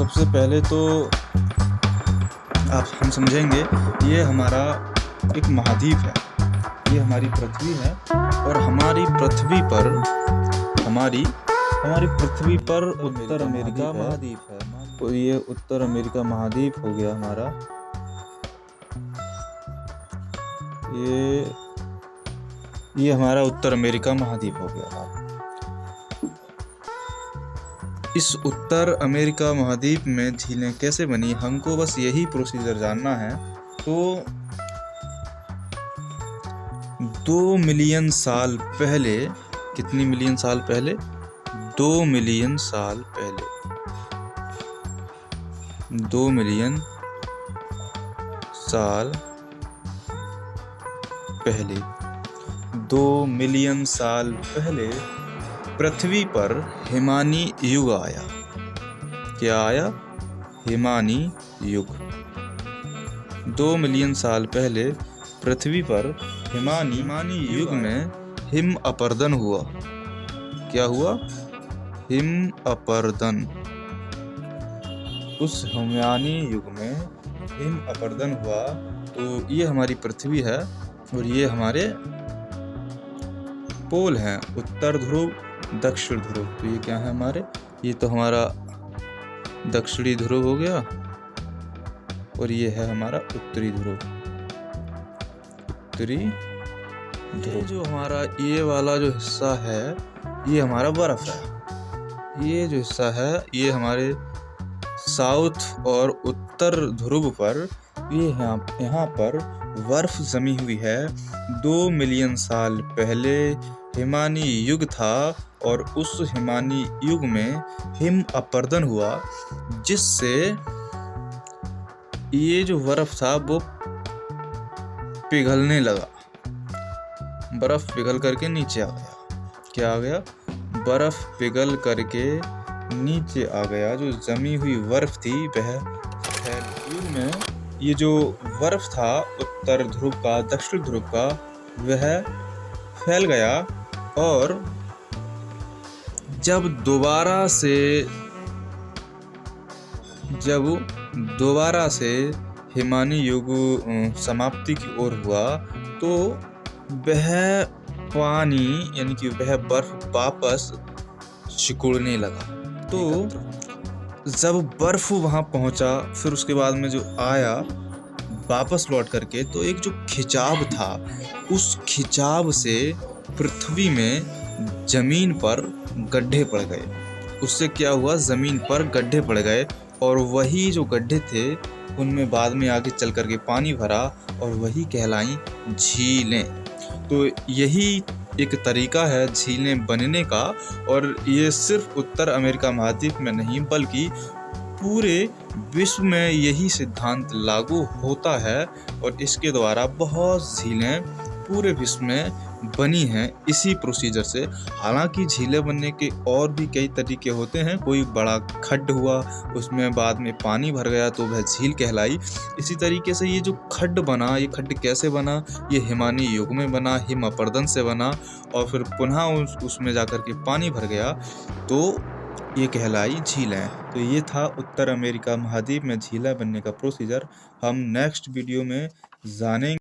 सबसे पहले तो हम समझेंगे ये हमारा एक महाद्वीप है, ये हमारी पृथ्वी है और हमारी पृथ्वी पर उत्तर अमेरिका महाद्वीप है। तो ये उत्तर अमेरिका महाद्वीप हो गया हमारा। ये हमारा उत्तर अमेरिका महाद्वीप हो गया। इस उत्तर अमेरिका महाद्वीप में झीलें कैसे बनी, हमको बस यही प्रोसीजर जानना है। तो 2 मिलियन साल पहले, कितनी मिलियन साल पहले? 2 मिलियन साल पहले, 2 मिलियन साल पहले, 2 मिलियन साल पहले पृथ्वी पर हिमानी युग आया। क्या आया? हिमानी युग। 2 मिलियन साल पहले पृथ्वी पर हिमानी युग में हिम अपरदन हुआ। क्या हुआ? हिम अपरदन। उस हिमानी युग में हिम अपरदन हुआ। तो ये हमारी पृथ्वी है और ये हमारे पोल हैं, उत्तर ध्रुव, दक्षिण ध्रुव। तो ये क्या है हमारे? ये तो हमारा दक्षिणी ध्रुव हो गया और ये है हमारा उत्तरी ध्रुव। उत्तरी ध्रुव। जो हमारा ये वाला जो हिस्सा है ये हमारा बर्फ है। ये जो हिस्सा है ये हमारे साउथ और उत्तर ध्रुव पर ये यहाँ पर बर्फ जमी हुई है। 2 मिलियन साल पहले हिमानी युग था और उस हिमानी युग में हिम अपरदन हुआ, जिससे ये जो बर्फ था वो पिघलने लगा। बर्फ पिघल करके नीचे आ गया। क्या आ गया? बर्फ पिघल करके नीचे आ गया। जो जमी हुई बर्फ थी वह युग में ये जो बर्फ था उत्तर ध्रुव का, दक्षिण ध्रुव का, वह फैल गया और जब दोबारा से हिमानी युग समाप्ति की ओर हुआ तो वह पानी यानी कि वह बर्फ वापस सिकुड़ने लगा। तो जब बर्फ वहां पहुंचा फिर उसके बाद में जो आया वापस लौट करके, तो एक जो खिंचाव था उस खिंचाव से पृथ्वी में जमीन पर गड्ढे पड़ गए। उससे क्या हुआ? जमीन पर गड्ढे पड़ गए और वही जो गड्ढे थे उनमें बाद में आगे चल करके पानी भरा और वही कहलाई झीलें। तो यही एक तरीका है झीलें बनने का। और ये सिर्फ उत्तर अमेरिका महाद्वीप में नहीं बल्कि पूरे विश्व में यही सिद्धांत लागू होता है और इसके द्वारा बहुत झीलें पूरे विश्व में बनी हैं इसी प्रोसीजर से। हालांकि झीलें बनने के और भी कई तरीके होते हैं। कोई बड़ा खड्ड हुआ, उसमें बाद में पानी भर गया तो वह झील कहलाई। इसी तरीके से ये जो खड्ड बना, ये खड्ड कैसे बना? ये हिमानी युग में बना, हिम अपरदन से बना और फिर पुनः उसमें जाकर के पानी भर गया तो ये कहलाई झीलें। तो ये था उत्तर अमेरिका महाद्वीप में झीलें बनने का प्रोसीजर। हम नेक्स्ट वीडियो में जानेंगे।